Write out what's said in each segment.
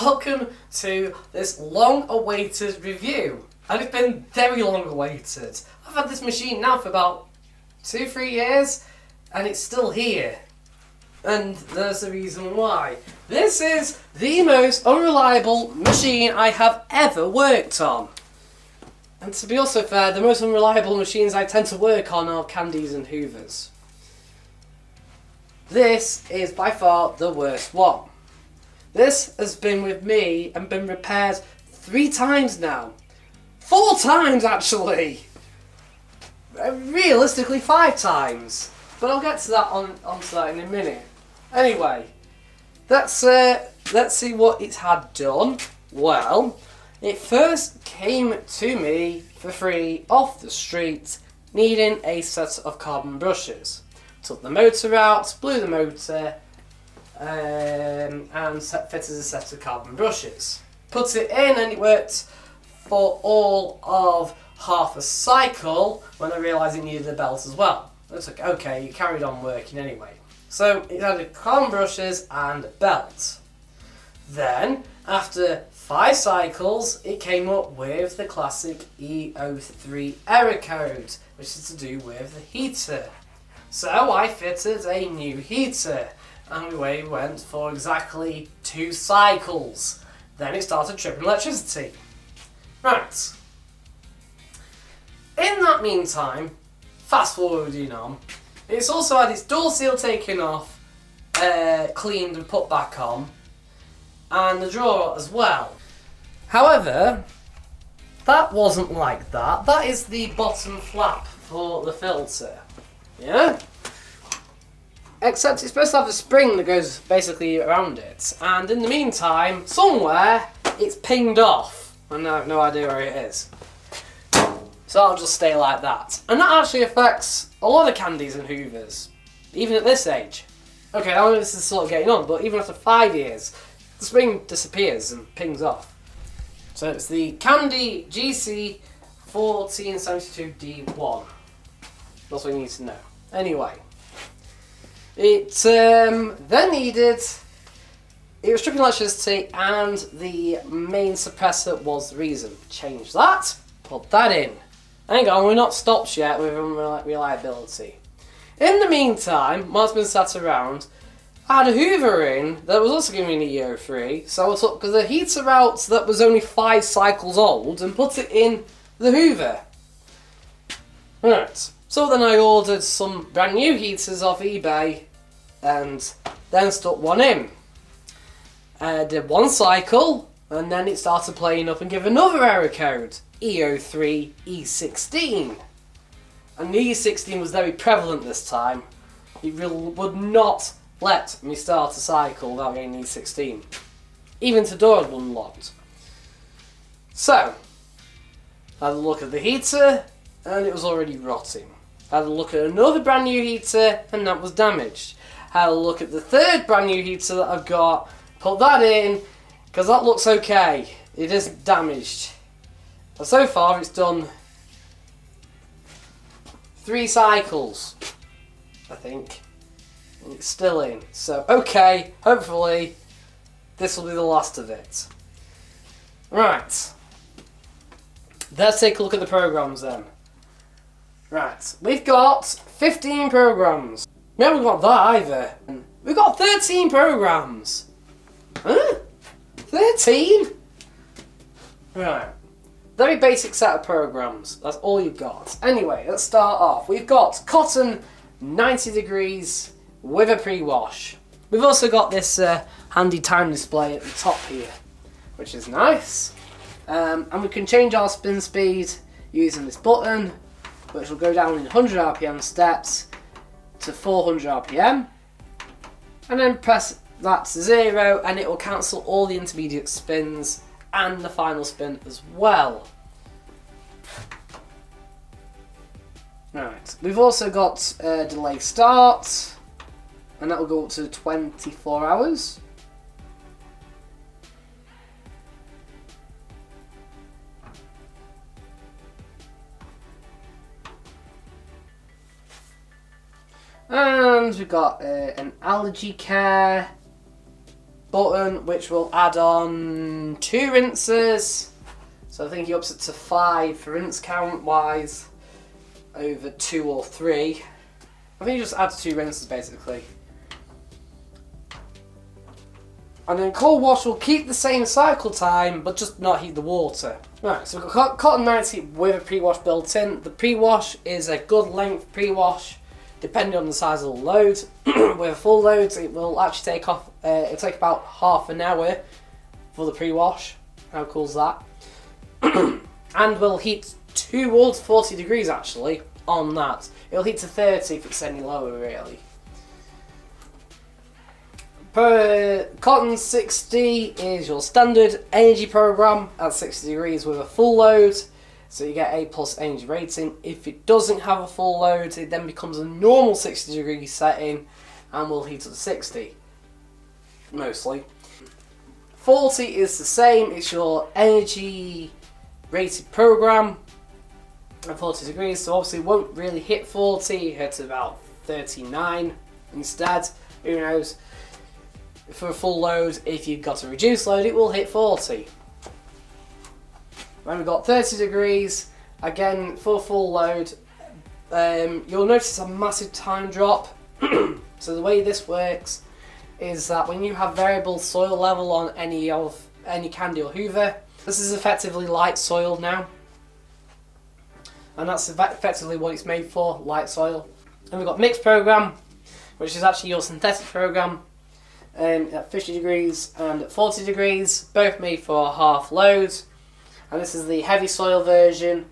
Welcome to this long-awaited review, and it's been very long-awaited. I've had this machine now for about 2-3 years, and it's still here. And there's the reason why. This is the most unreliable machine I have ever worked on. And to be also fair, the most unreliable machines I tend to work on are Candies and Hoovers. This is by far the worst one. This has been with me and been repaired 3 times now. 4 times actually! Realistically 5 times. But I'll get to that onto that in a minute. Anyway, let's see what it's had done. Well, it first came to me for free off the street, needing a set of carbon brushes. Took the motor out, blew the motor, and fitted a set of carbon brushes. Put it in and it worked for all of half a cycle when I realised it needed a belt as well. It's like, okay, it carried on working anyway. So it had carbon brushes and a belt. Then, after 5 cycles, it came up with the classic E03 error code, which is to do with the heater. So I fitted a new heater, and we went for exactly 2 cycles. Then it started tripping electricity. Right. In that meantime, fast forwarding on, it's also had its door seal taken off, cleaned and put back on, and the drawer as well. However, that wasn't like that. That is the bottom flap for the filter. Yeah? Except it's supposed to have a spring that goes basically around it, and in the meantime, somewhere, it's pinged off, and I have no idea where it is. So I'll just stay like that. And that actually affects a lot of Candies and Hoovers, even at this age. Okay, I know this is sort of getting on, but even after 5 years, the spring disappears and pings off. So it's the Candy GC1472D1. That's what you need to know. Anyway. It then needed, it was stripping electricity and the main suppressor was the reason. Change that, put that in. Hang on, we're not stopped yet with reliability. In the meantime, whilst been sat around, I had a Hoover in that was also giving me an E03, so I took the heater out that was only 5 cycles old and put it in the Hoover. Right. So then I ordered some brand new heaters off eBay and then stuck one in. Did 1 cycle and then it started playing up and gave another error code, E03 E16. And the E16 was very prevalent this time. It would not let me start a cycle without getting E16. Even to doors were unlocked. So, I had a look at the heater and it was already rotting. I had a look at another brand new heater and that was damaged. I had a look at the 3rd brand new heater that I've got, put that in, because that looks okay. It isn't damaged. And so far it's done 3 cycles, I think. And it's still in. So, okay, hopefully this will be the last of it. Right. Let's take a look at the programs then. Right, we've got 15 programs. We haven't got that either. We've got 13 programs. Huh? 13? Right. Very basic set of programs. That's all you've got. Anyway, let's start off. We've got cotton 90 degrees with a pre-wash. We've also got this handy time display at the top here, which is nice. And we can change our spin speed using this button, which will go down in 100 RPM steps to 400 RPM, and then press that to 0 and it will cancel all the intermediate spins and the final spin as well. Right, we've also got delay start, and that will go up to 24 hours. And we've got an allergy care, button which will add on 2 rinses. So I think he ups it to 5 for rinse count wise over 2 or 3. I think he just adds 2 rinses basically. And then cold wash will keep the same cycle time but just not heat the water. Right, so we've got cotton 90 with a pre-wash built in. The pre-wash is a good length pre-wash depending on the size of the load. With full loads it will actually take off, it'll take about half an hour for the pre-wash. How cool is that? And will heat towards 40 degrees actually on that. It'll heat to 30 if it's any lower really. Per cotton 60 is your standard energy program at 60 degrees with a full load, so you get A+ energy rating. If it doesn't have a full load, it then becomes a normal 60 degree setting and will heat up to 60 mostly. 40 is the same, it's your energy rated program at 40 degrees, so obviously it won't really hit 40, it hits about 39 instead. Who knows? For a full load, if you've got a reduced load, it will hit 40. When we've got 30 degrees, again for full load, you'll notice a massive time drop. So the way this works is that when you have variable soil level on any Candy or Hoover, this is effectively light soil now. And that's effectively what it's made for, light soil. And we've got mixed program, which is actually your synthetic program. At 50 degrees and at 40 degrees, both made for half loads, and this is the heavy soil version.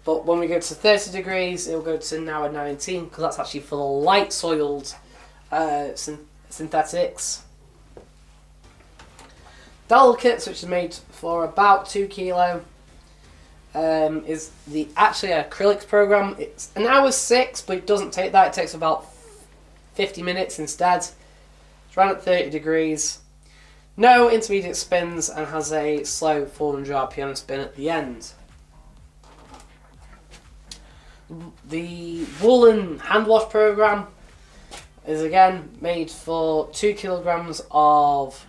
But when we go to 30 degrees, it will go to now a 19 because that's actually for the light soiled synthetics. Delicates, which is made for about 2 kilo, is the actually acrylics program. It's an hour 6, but it doesn't take that. It takes about 50 minutes instead. It's run at 30 degrees, no intermediate spins, and has a slow 400 RPM spin at the end. The woolen hand wash program is again made for 2 kilograms of,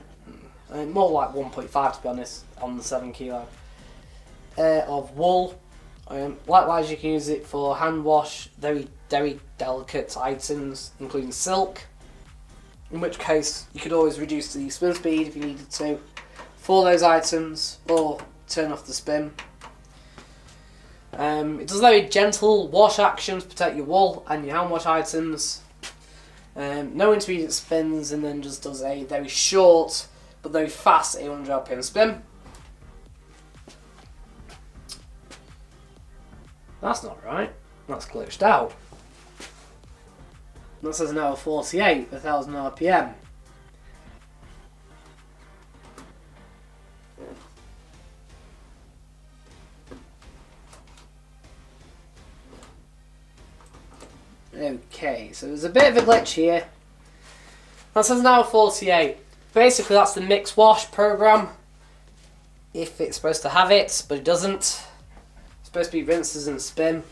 more like 1.5 to be honest, on the 7 kilo of wool. Likewise, you can use it for hand wash very delicate items, including silk. In which case, you could always reduce the spin speed if you needed to for those items, or turn off the spin. It does very gentle wash actions to protect your wool and your hand wash items. No intermediate spins, and then just does a very short but very fast 800 RPM spin. That's not right. That's glitched out. That says an hour 48, 1000 RPM. Okay, so there's a bit of a glitch here. That says an hour 48. Basically, that's the mix wash program. If it's supposed to have it, but it doesn't. It's supposed to be rinses and spin.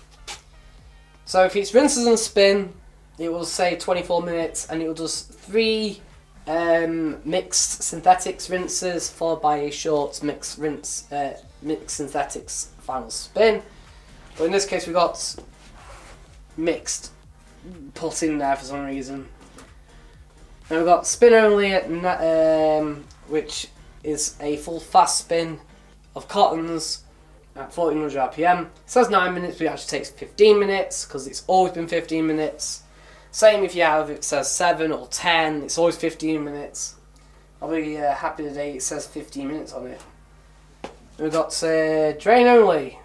So if it's rinses and spin, it will say 24 minutes, and it will just 3 mixed synthetics rinses followed by a short mixed synthetics final spin. But in this case, we got mixed put in there for some reason. And we've got spin only at which is a full fast spin of cottons at 1400 RPM. It says 9 minutes, but it actually takes 15 minutes because it's always been 15 minutes. Same if you have, it says 7 or 10, it's always 15 minutes. I'll be happy today it says 15 minutes on it. We've got drain only.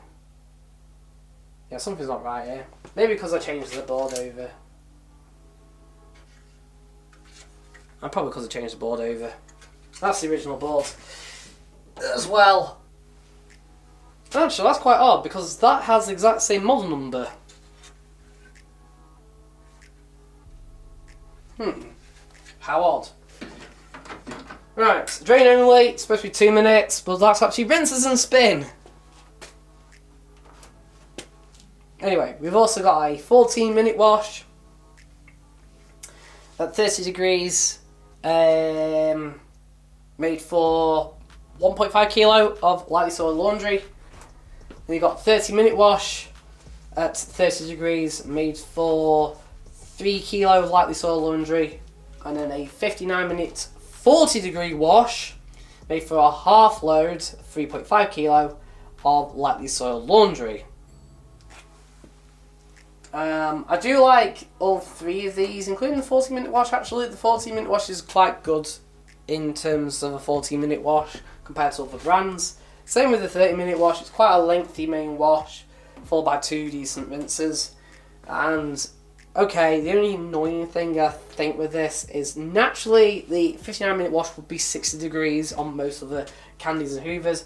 Yeah, something's not right here. Maybe because I changed the board over. Probably because I changed the board over. That's the original board as well. Actually, that's quite odd because that has the exact same model number. How odd. Right, drain only, it's supposed to be 2 minutes, but that's actually rinses and spin. Anyway, we've also got a 14-minute wash at 30 degrees. made for 1.5 kilo of lightly soiled laundry. Then you got 30-minute wash at 30 degrees, made for 3 kilo of lightly soiled laundry. And then a 59-minute 40-degree wash, made for a half load, 3.5 kilo of lightly soiled laundry. I do like all three of these, including the 40-minute wash. Actually, the 40-minute wash is quite good in terms of a 40-minute wash compared to other brands. Same with the 30-minute wash. It's quite a lengthy main wash, followed by 2 decent rinses. And okay, the only annoying thing I think with this is naturally the 59-minute wash would be 60 degrees on most of the Candys and Hoovers.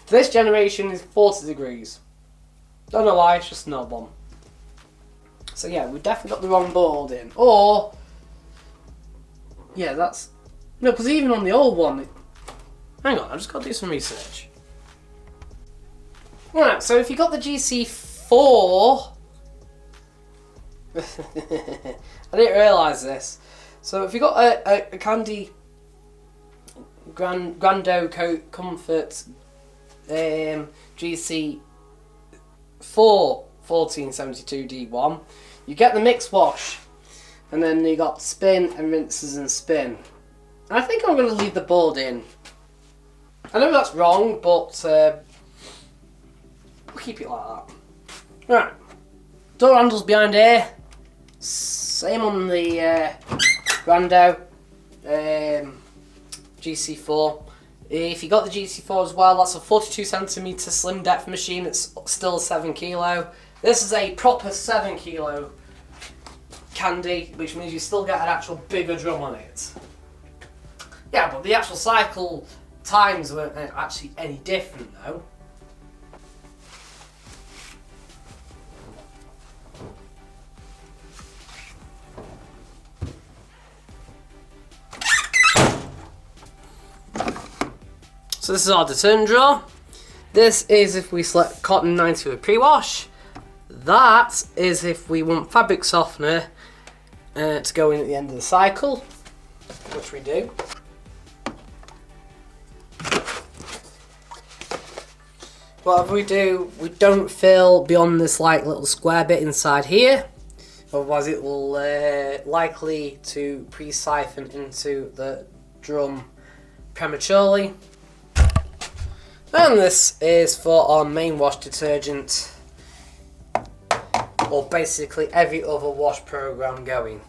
This generation is 40 degrees. Don't know why, it's just an odd one. So yeah, we definitely got the wrong board in. Or, yeah, that's... No, because even on the old one... Hang on, I've just got to do some research. Right, so if you got the GC4... I didn't realise this. So if you got a Candy Grando Comfort GC4 1472D1, you get the mix wash, and then you got spin and rinses and spin. And I think I'm going to leave the board in. I know that's wrong, but we'll keep it like that. Right, door handles behind here. Same on the Grando GC4. If you got the GC4 as well, that's a 42cm slim depth machine. It's still 7 kilo. This is a proper 7 kilo Candy, which means you still get an actual bigger drum on it. Yeah, but the actual cycle times weren't actually any different though. So this is our detergent drawer. This is if we select cotton 90 with pre-wash. That is if we want fabric softener to go in at the end of the cycle, which we do. Whatever we do, we don't fill beyond this like little square bit inside here, otherwise it will likely to pre-siphon into the drum prematurely. And this is for our main wash detergent, or basically every other wash program going.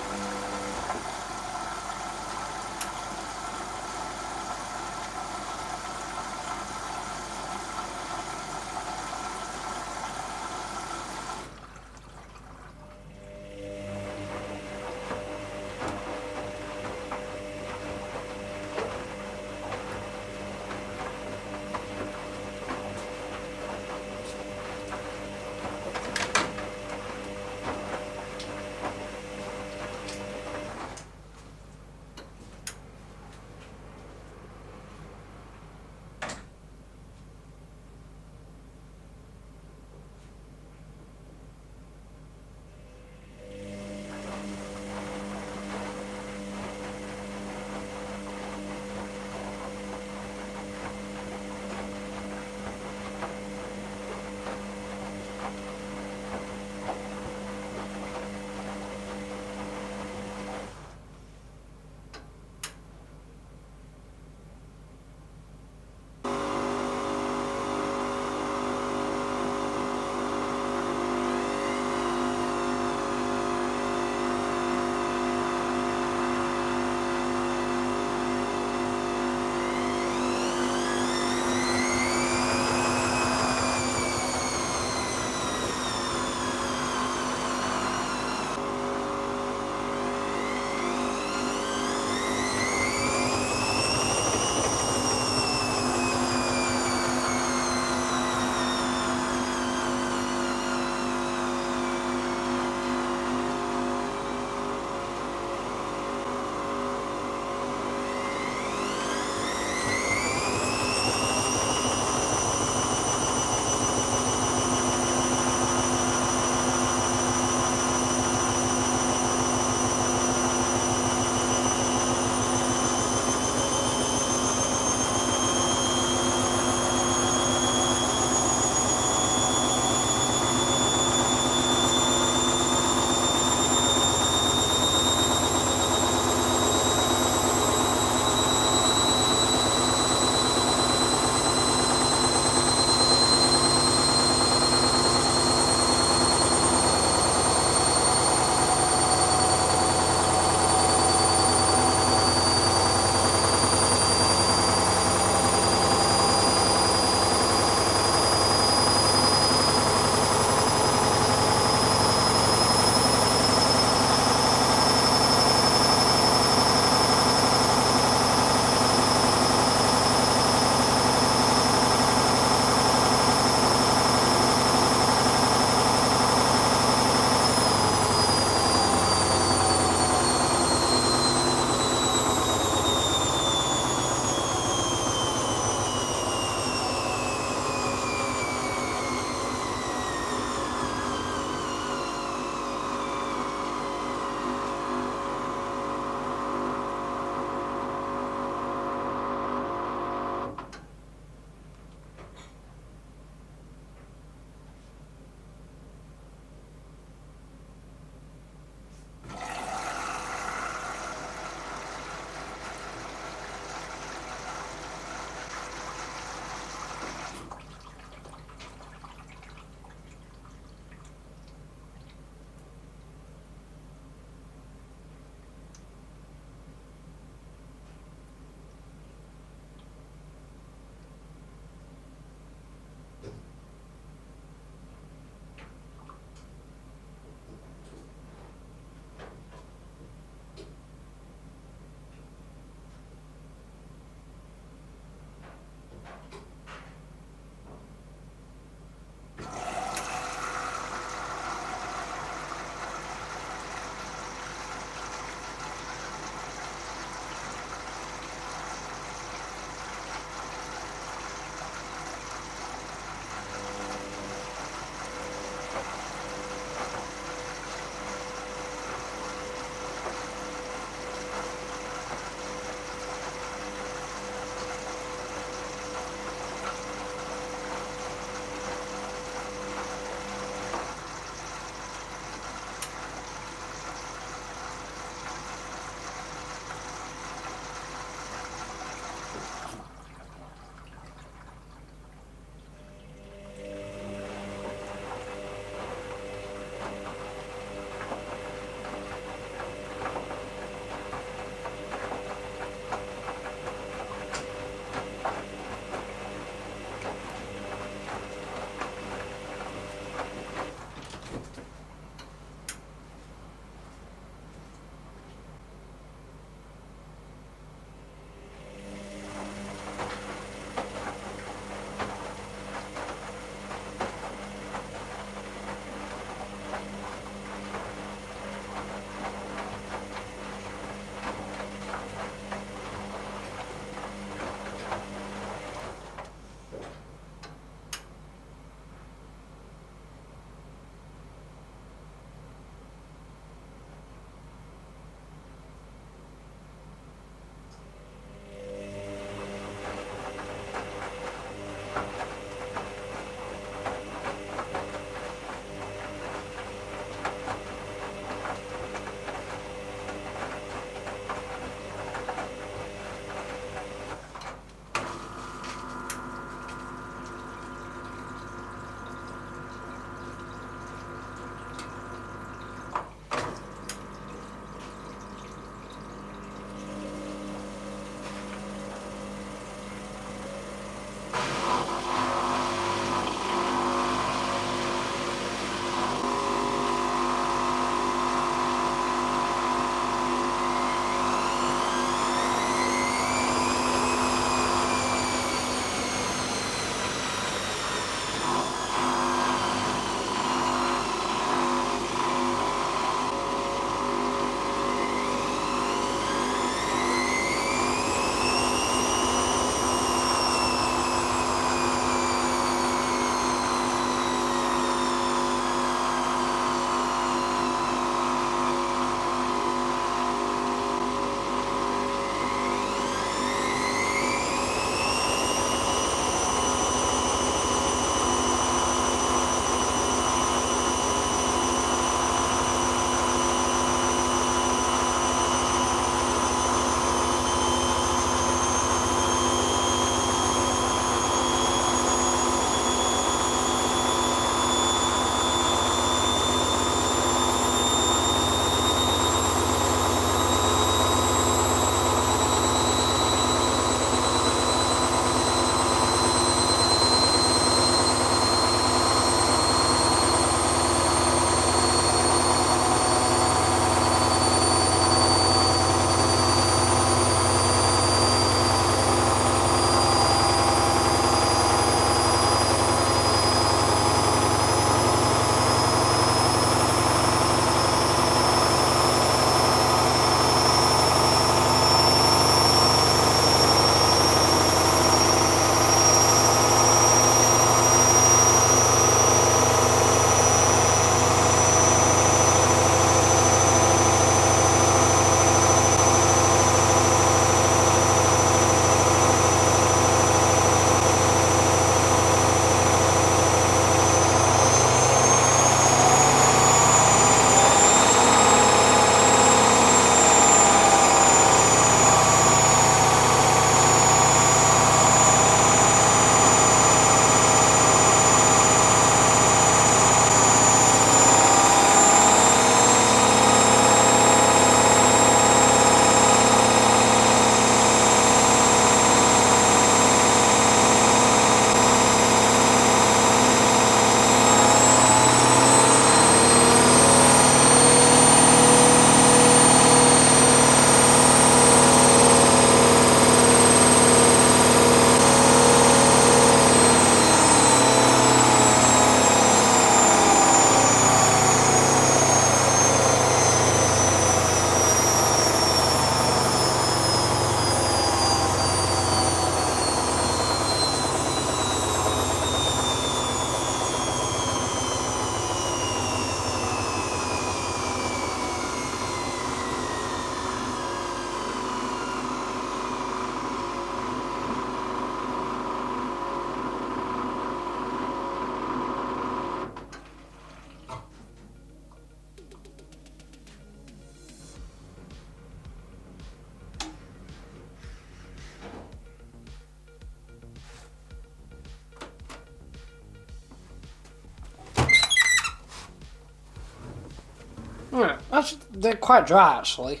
Actually, they're quite dry, actually.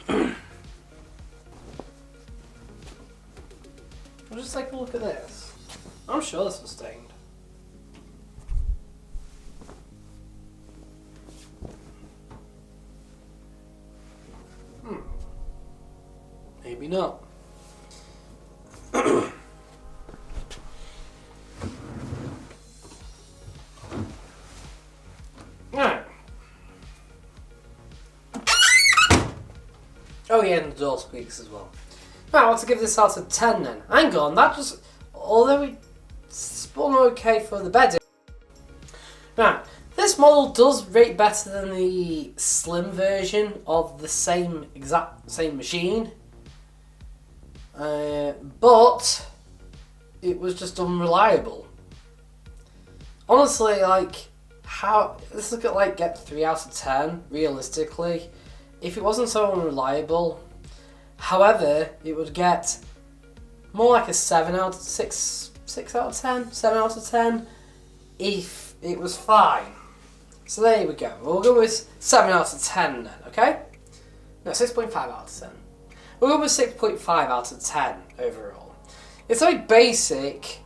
I'll just take a look at this. I'm sure this was stained. Maybe not. Right. Oh yeah, and the door squeaks as well. Right, I want to give this out of 10 then. Hang on, that just... Although we spun okay for the bedding. Right, this model does rate better than the slim version of the same machine. But it was just unreliable. Honestly, like, this could like get 3 out of 10 realistically if it wasn't so unreliable. However, it would get more like a 7 out of 6 out of 10, 7 out of 10 if it was fine. So there we go. We'll go with 7 out of 10 then, okay? No, 6.5 out of 10. We'll go with 6.5 out of 10 overall. It's very basic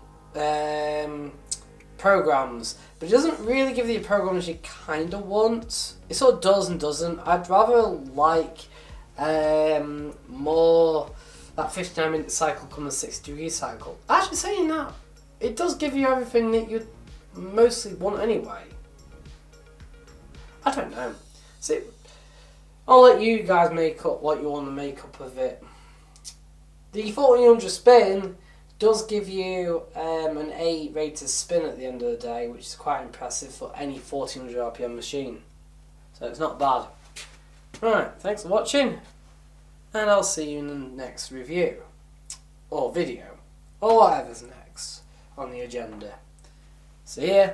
programs, but it doesn't really give you the programs you kind of want. It sort of does and doesn't. I'd rather like more that 59-minute cycle come the 60-degree cycle. Actually, saying that, it does give you everything that you'd mostly want anyway. I don't know. See, I'll let you guys make up what you want to make up of it. The 1400 spin does give you an 8 rated spin at the end of the day, which is quite impressive for any 1400 RPM machine. So it's not bad. Right, thanks for watching, and I'll see you in the next review, or video, or whatever's next on the agenda. See ya!